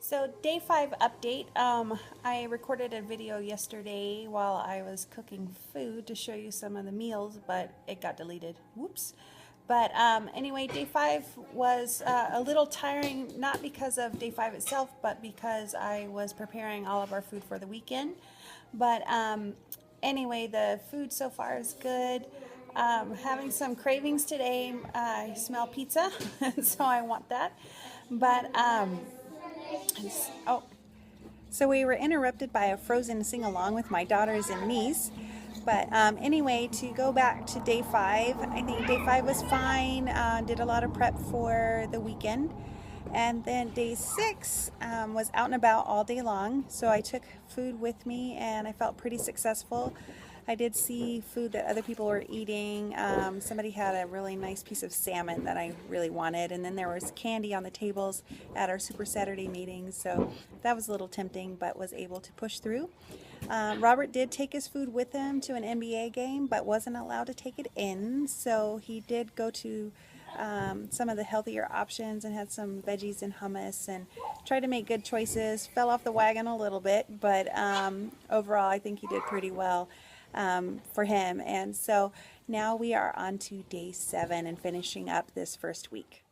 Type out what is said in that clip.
So day 5 update. I recorded a video yesterday while I was cooking food to show you some of the meals, but it got deleted. Whoops. But anyway, day 5 was a little tiring, not because of day 5 itself, but because I was preparing all of our food for the weekend. But anyway, the food so far is good. Having some cravings today. I smell pizza, so I want that. But oh, so we were interrupted by a Frozen sing-along with my daughters and niece. But anyway, to go back to day 5, I think day 5 was fine. Did a lot of prep for the weekend. And then day 6 was out and about all day long. So I took food with me and I felt pretty successful. I did see food that other people were eating. Somebody had a really nice piece of salmon that I really wanted, and then there was candy on the tables at our Super Saturday meetings, so that was a little tempting, but was able to push through. Robert did take his food with him to an NBA game, but wasn't allowed to take it in, so he did go to some of the healthier options and had some veggies and hummus and tried to make good choices. Fell off the wagon a little bit, but overall I think he did pretty well for him. And so now we are on to day 7 and finishing up this first week.